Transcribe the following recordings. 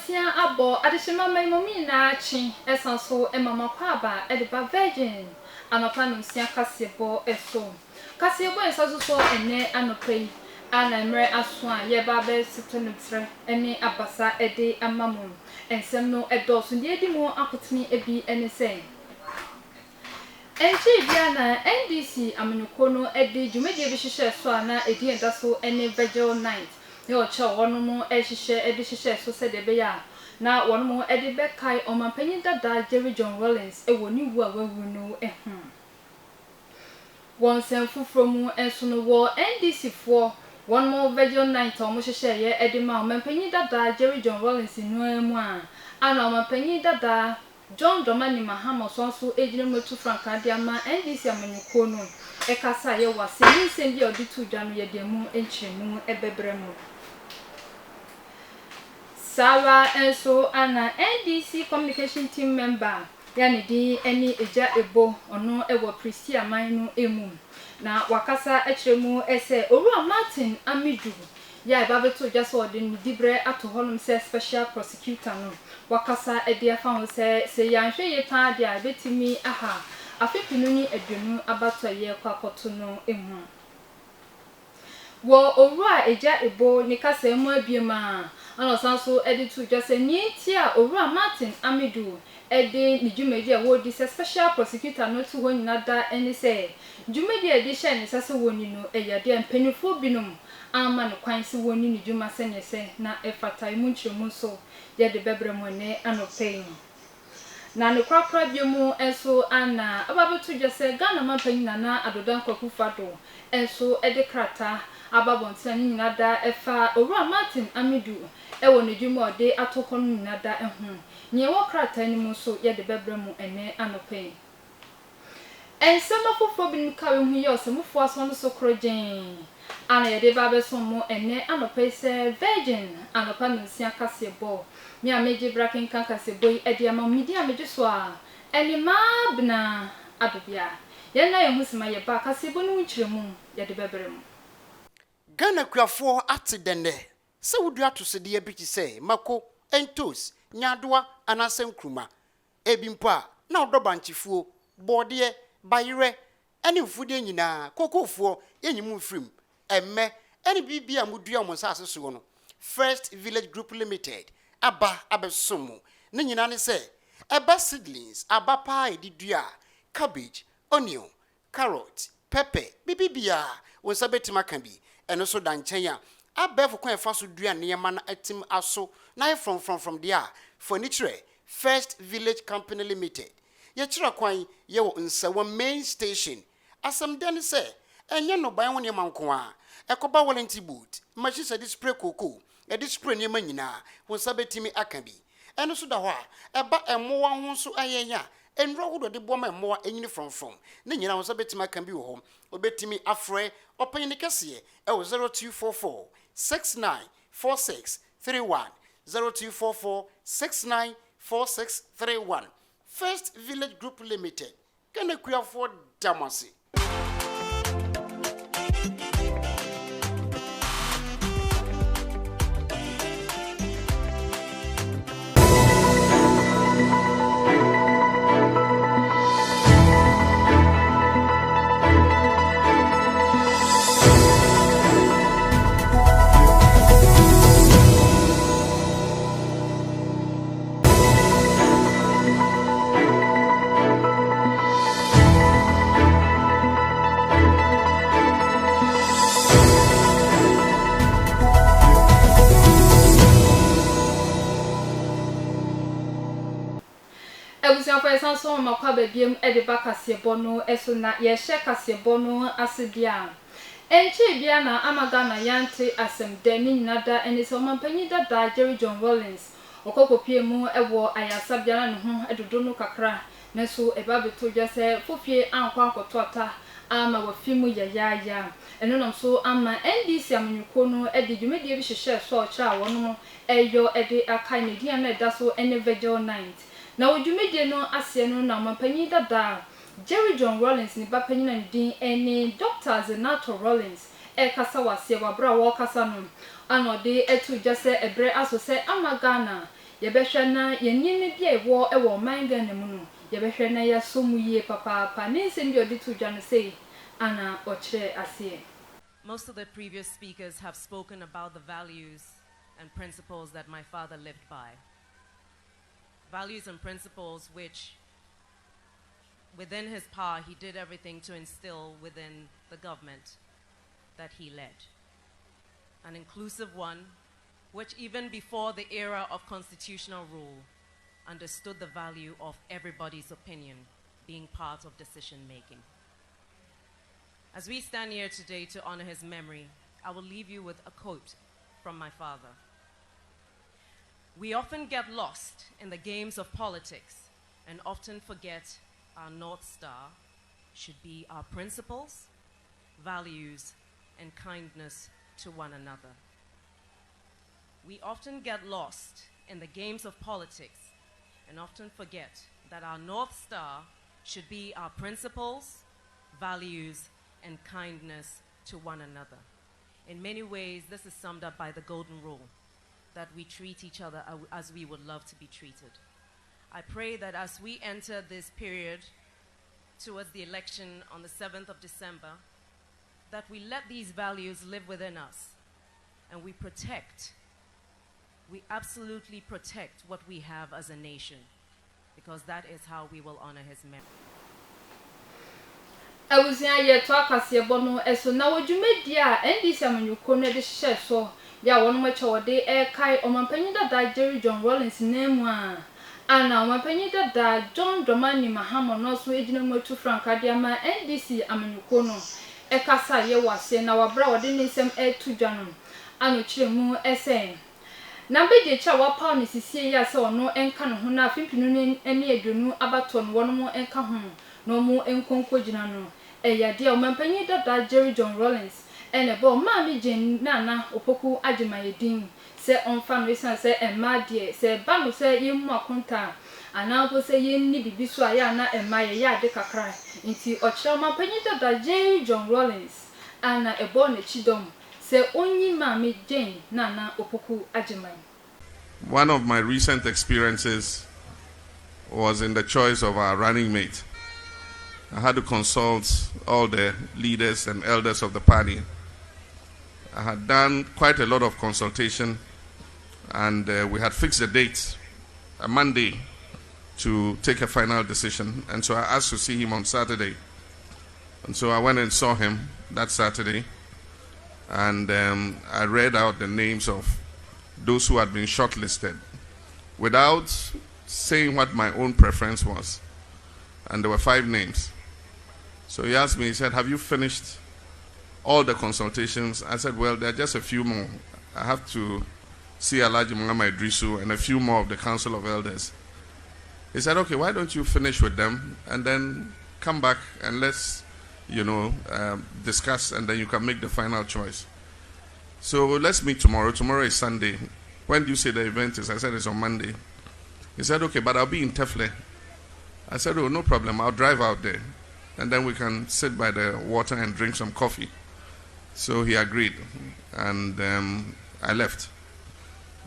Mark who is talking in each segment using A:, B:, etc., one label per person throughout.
A: Tia abo adishima maimomi na chi esanso emama kwaba ediba virgin anopa nsia kasebo eso kasebo ensaso so ene anopai ana mre aso a ye ba be sitenutre ene abasa ede amamu ensem no edoso de edi mu akotini ebi ene sei enchi bia na NDC amanyuko no ede dwumedi bi hihye so ana edi endaso ene virgin night yo cha wono mo ehihye ede hihye so se de be ya na wono mo ede be kai omampanyi dada Jerry John Rollins ewo ni wu a wawu no won sen fufuro mu enso no wo NDC fo wono mo virgin night o mo hihye ye ede ma omampanyi dada Jerry John Rollins no mu a ana omampanyi dada John Dramani Mahama so ejire motu franka dia ma NDC amanyuko no ekasa ye wase ni sembi oditu dwa no ye de mu enchemu ebebre mu Sawa enso ana NDC communication team member yani di eni eja ebo ono ewo Priscilla Manu emu na wakasa echiremu ese Owura Martin Amidu ya babeto just odin dibre ato holum se special prosecutor no wakasa ede afa ho se yanhwe ye pa dia betimi aha afepinu ni adwenu abato ye kwakoto no emu wo Owura eja ebo ni kasa emu abiema ana sanso editu just ni tia Owura Martin Amidu ede ni dwumedi a wo di special prosecutor no to ho nyina da eni se dwumedi edi hye ni sase woni no eyade empanifo binom ama no kwan se woni ni dwuma senye se na efata imu nchiremu so ye de bebre mo ne anopen na ne kwakra biemu enso ana ababetu just Ghana mampanyi na adodan kwakufado enso ede krata ababonta ni nyina da efa Owura Martin Amidu ewo ne dwuma ode atoko no nyina da ehu nye wo krata ni mu so ye de bebre mu ene anopen ensema fofo binim kawe hu ye osemufo aso no so krogen ana ye de babe so mu ene anopen se virgin anopa nsia kasebo mi ameje braken kan kasebo ede ama media meje so a ene mabna adobia ye na ye husima ye ba kasebo no nchiremu ye de bebre mu
B: Ghana kuafo ate dende se wudu atose de bi ti se mako entos nyadoa anasen kruma ebimpa na odoba nchifuo bode bayire ene mfude nyina kokofo yenyimu frim emme ene bibia mudua mo sase so no First Village Group Limited aba abesomu ne nyina ne se eba seedlings aba pa edidua cabbage onion carrot pepper bibia won sabetima kan bi eno so danchen ya abefo kwan fa so dua ne yema na atim aso na from there furniture First Village Company Limited ye kira kwan ye wo nsawa main station asam den se enye no ban won yema nko a ekoba warranty boot machine se display koko e display ne yema nyina won sabetimi aka bi eno so da ho a eba emowa ho so ayenya enro hudo de boma emowa enyini from ne nyina won sabetimi aka bi wo ho obetimi afre open kese e 0244 694631 0244 694631 First Village Group Limited Ghana kuafo damase
A: ebusia fa esanso makwa babiem ede bakasebo no eso na ye hye kasebo no asedia enchi bia na amaga na yante asem deni nyinada eni so mampanyi dada Jerry John Rollins okokopie mu ewo ayasa bia na ho edodo no kakra na so eba beto dwa se fofie ankwa ankotota ama wafimu yaya eno nam so ama NDC amanyuko no ede dwumedi bi hyehyɛ so ɔkira wono eyo ede akai ne dia na eda so ene virgin night na wodwumedi no ase no na mampanyi dada Jerry John Rollins ni bapanyi na din ene Dr. Zenato Rollins kasa wase wabra wo kasa no anode etu dwa se ebre aso se amagana yɛbɛhwɛ na yɛnyine bi a ɛwɔ man Ghana mu no yɛbɛhwɛ na yɛso mu yie papa ne nsɛm bi ɔde to dwa no sei ana ɔkyerɛ aseɛ.
C: Most of the previous speakers have spoken about the values and principles that my father lived by. Values and principles which, within his power, he did everything to instill within the government that he led. An inclusive one, which even before the era of constitutional rule, understood the value of everybody's opinion being part of decision making. As we stand here today to honor his memory, I will leave you with a quote from my father. We often get lost in the games of politics and often forget our North Star should be our principles, values, and kindness to one another. We often get lost in the games of politics and often forget that our North Star should be our principles, values, and kindness to one another. In many ways, this is summed up by the Golden Rule, that we treat each other as we would love to be treated. I pray that as we enter this period towards the election on the 7th of December, that we let these values live within us and we absolutely protect what we have as a nation, because that is how we will honor his memory.
A: Awusia ye to akase bono eso na wodwumedi a NDC amanyuko no de hye so ya wono macha wode kai omampanyi dada Jerry John Rawlings nemu ana omampanyi dada John Dramani Mahama no so ejina motu Frankadiama NDC amanyuko no kasa ye wase na wabra wode nsem etu dwanom ano kiremu esen na beje cha wapa ne sisie ya se ono enka no ho na afimpinu ne edunu abato no wono mo enka ho no mo enkonko gina no eyade omampanyi dada Jerry John Rawlings enebo maami Jane Nana Opoku Ajimayedin se onfa no isan se emma de se ba no se yemu akonta ana bo se yenni bibiso aya na emma ye ya de kakra nti ochira omampanyi dada Jerry John Rawlings ana ebo na chidom se onyi maami Jane Nana Opoku Ajimay.
D: One of my recent experiences was in the choice of our running mate. I had to consult all the leaders and elders of the party. I had done quite a lot of consultation, and we had fixed a date, a Monday, to take a final decision. And so I asked to see him on Saturday. And so I went and saw him that Saturday, and I read out the names of those who had been shortlisted without saying what my own preference was. And there were 5 names. So he asked me, he said, have you finished all the consultations? I said, well, there are just a few more. I have to see Alhaji Muhammad Idrisu and a few more of the Council of Elders. He said, okay, why don't you finish with them and then come back and let's, discuss, and then you can make the final choice. So let's meet tomorrow. Tomorrow is Sunday. When do you say the event is? I said, it's on Monday. He said, okay, but I'll be in Tefle. I said, oh, no problem. I'll drive out there. And then we can sit by the water and drink some coffee. So he agreed. And I left.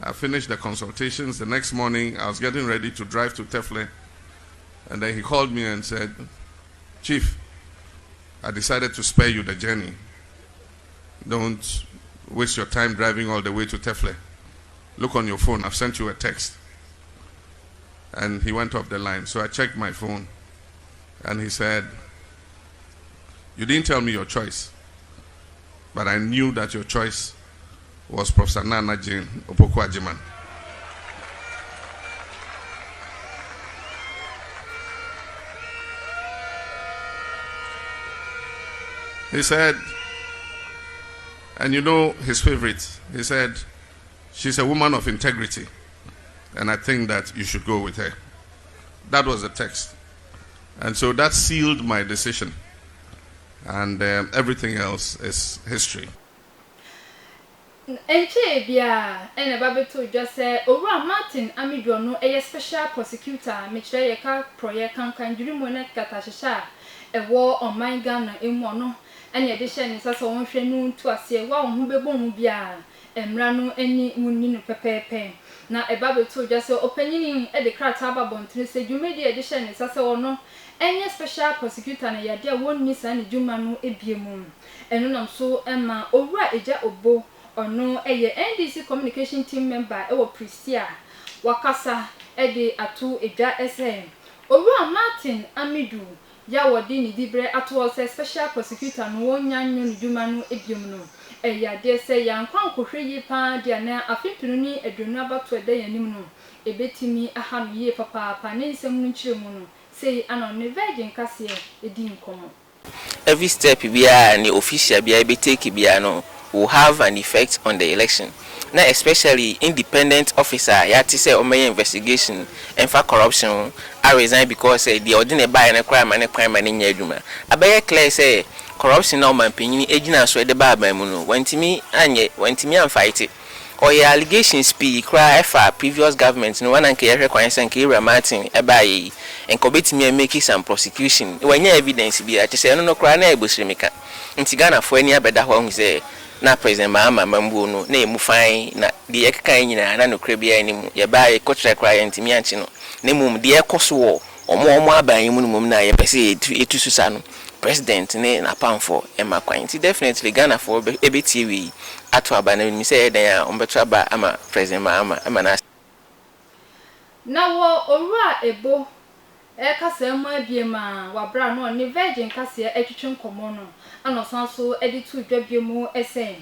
D: I finished the consultations. The next morning, I was getting ready to drive to Tefle. And then he called me and said, Chief, I decided to spare you the journey. Don't waste your time driving all the way to Tefle. Look on your phone. I've sent you a text. And he went off the line. So I checked my phone. And he said, you didn't tell me your choice. But I knew that your choice was Professor Nana Jane Opoku Ajiman. He said, and you know his favorite, he said, she's a woman of integrity, and I think that you should go with her. That was the text. And so that sealed my decision. And everything else is history.
A: Enche bia ene babeto just say Owura Martin Amido no a special prosecutor mechire ye ka project kan dwirimu ne katahyeha ewo oman Ghana emu no ene de hye ne sasa won hwe nu ntu ase wa ho bebom bia emra no ani munni no pepepe na eba beto dwa se opanyini e de krata ba bontre se dwumedi e de hye ne sase wono enye special prosecutor na yade a wonni sa ne dwuma no ebiemu eno nam so ema owura eja obo ono eye NDC communication team member e wo Prisia wakasa e de atu edwa ese owura Martin Amidu ya wodi ni dibre atu se special prosecutor no wonya nyo ne dwuma no ebiemu no yade se yankwan kohwe yi pa dia na afipinu ni adwunu abato eda yanim no ebetimi aha no ye papa ne nsem no nkyeremu no sei ana ne virgin kase edi nkomo.
E: Every step bia ni official bia be take bia no will have an effect on the election. Now especially independent officer ya ti say o may investigation and for corruption I resign because the ordinary buy na crime and crime and nya adwuma abaye clear say corruption na man panyin ejina so de ba ban mu no wantimi am fight or your allegations be cry for previous government no one anke yehwe kwan sanke Ira Martin ebaye and kobetimi make some prosecution when evidence be ati say no cry na ebosiremika nti Ghana fo ani abeda ho hu say na president Mahama mambu no na emu fine na de ekeka nyina na no kra bia animu ye bae kotre kra ntimi anchi no na mum de ekoso wo omo aban mu no mum na ye pese etu susa no president ne na pamfo e makwan ti definitely Ghana for ebetie wi ato aba na mi say den a ombeto aba ama president Mahama ama
A: na wo owura ebo kasa emu abiema wabra no ne virgin kase atwetwe nkomo no anosan so editu dwabiemu esen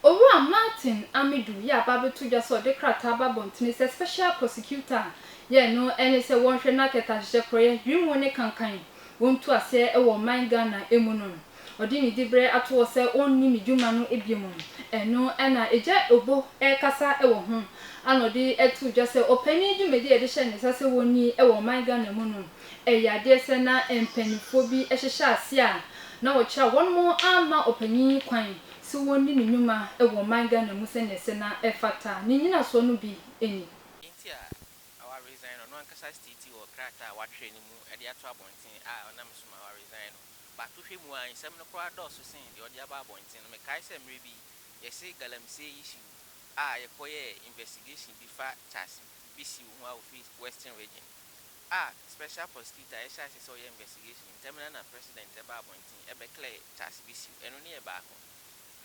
A: owura Martin Amidu ya babetu dwa so de krata ba bontini se special prosecutor ye no ene se wonhwe na keta hye proye wimu ne kankan wontu ase e wo man Ghana emu no odi ni dibre ato se onni ni dwuma no ebiemu eno ena eja obo kasa e wo ho anodi etu dwa se opani dwumedi e de hye ne sase wonni e wo man Ghana emu no yade se na empanifo bi ehhehye ase a na wo kira won mo ama opani kwan si wonni ni nyuma e wo man Ghana mu se ne se na efata ni nyina so no bi eni
E: intia our resign no ankasa state or krata wa hwe ni mu e de ato abonten a onam suma our resign no ba to hwe mu an sem no kra do so sen de odi aba abonten no me kai se mre bi ye se galamsey issue a ye koye investigation bi fa chas bisi hu a office western region special prosecutor SIS so your investigation terminal na president eba appointing ebe clear chas bisi eno ne eba ko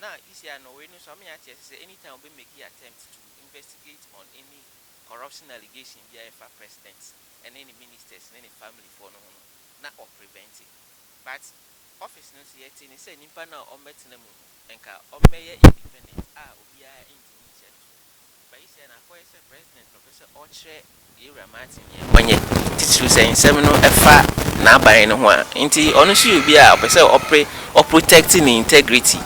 E: na isi ano we no so me ati say anytime we make attempt to investigate on any corruption allegation via for presidents and any ministers and any family for no na or prevent it but office no see yet ni say nipa na o metina mu enka o meye independent obi a intimate by isi na for president professor Oche Ira Martin onye titru say nsem no efa na aban no ho a nti ono so obi a opese o protecting integrity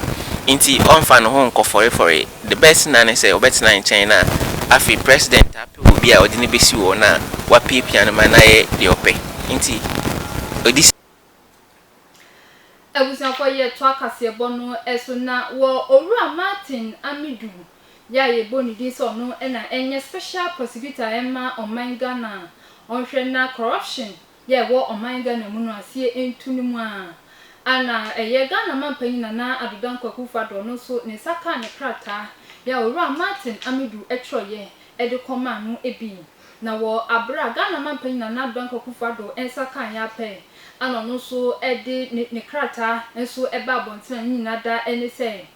E: nti on fa no ho nkofore the best na ne say obetina in China afi president ape obi a odine besi wo na wa pipia no manaye de ope nti odisi
A: ebusa for ye to akase bono eso na wo owura Martin Amidu ya ye boni di so no na enye special prosecutor ema oman Ghana onhwe na corruption ye wo oman Ghana mu no asie entuni mu a ana eye Ghana mampanyi na adodan kwakufado no so ne saka ne krata ya owura Martin Amidu etroye de koma no ebi na wo abra Ghana mampanyi na adodan kwakufado ensaka ya pe ana no so de ne krata enso eba abonten nyina da ene se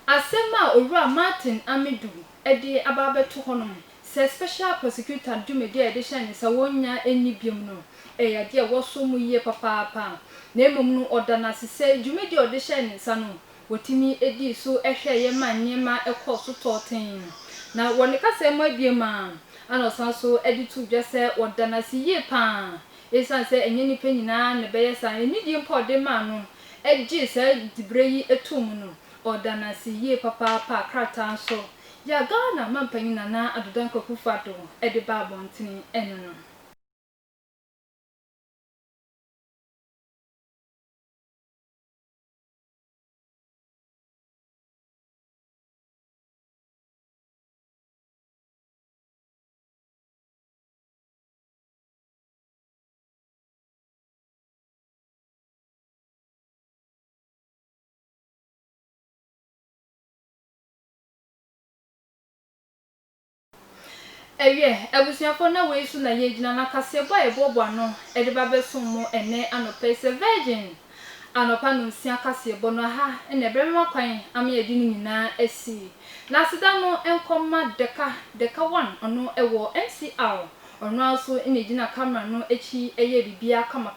A: asema owura Martin Amidu de ababeto honom se special prosecutor dumedi e de hye se wonya eni biom no yade wo so mu ye papa na emom no odana sese dumedi o de hye ne sa no wotimi edi so ehwe ye manyema ekoso toten na woni kasa emu abiema ana sanso editu dwese odana si ye pa esan se enye ni pe nyina ne beye san eni di mpo de ma no eji se dibreyi etum no odana si ye papa krata so ya Ghana mampanyi na adodan kwakufado de ba abontene eno no ebusuafo na we su na ye gina na kasebo ebobo no ede ba beso mo ene anopa se virgin anopa no nsia kasebo no ha na ebrema kwan am ye di nyina asi na sida no enkoma deka 1 ono ewo MCR ono aso ene gina camera no echi eye bibia kama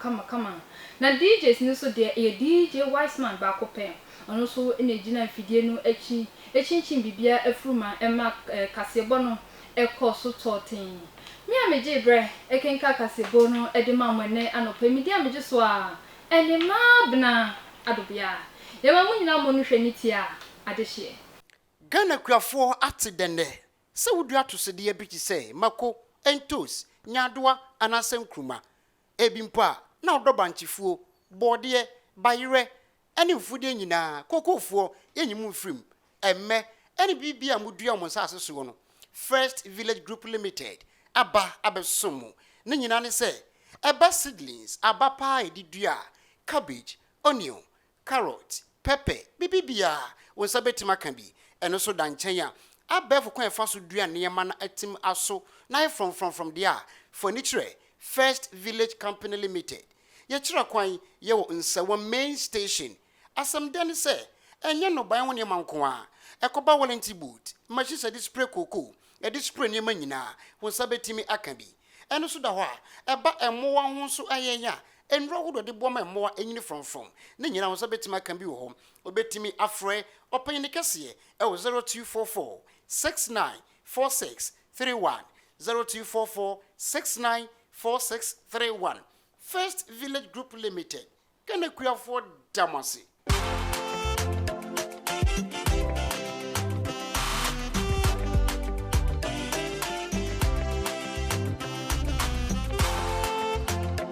A: na DJs ni so de e DJ Wiseman ba kope ono so ene gina fidie no echi bibia efruma ema kasebo no eko so totin mi ameje bre ekenka kasebo no edema mwene anopa mi dia meje so a ene mabna adobia ye ma munyina mo no hwani tia adehye
B: Ghana kuafo ate dende se wudua to se de bi se mako entos nyadoa anase nkruma ebimpo a na odobanchifuo bode bayire ene mfudie nyina kokofo yenyimu mfrim emme ene bibia mudua mo sase so no First Village Group Limited aba abesomu ne nyina ne se eba seedlings aba pa edidua cabbage onion carrot pepper bibia wonsa betima kan bi eno so danchen ya abefo kwan fa so dua ne yema na atim aso na from there furniture First Village Company Limited ye kira kwan ye wo nsawa main station asam den se enye no ban wo ne manko a ekoba warranty boot machi se display koko e display ne manyina wonsa betimi aka bi eno so da ho a eba emowa ho so ayenya enro hodo de boma emowa enyini from ne nyina wonsa betimi aka bi wo ho obetimi afre open ne kese e 0244 694631 0244 694631 First Village Group Limited Ghana kuafo damase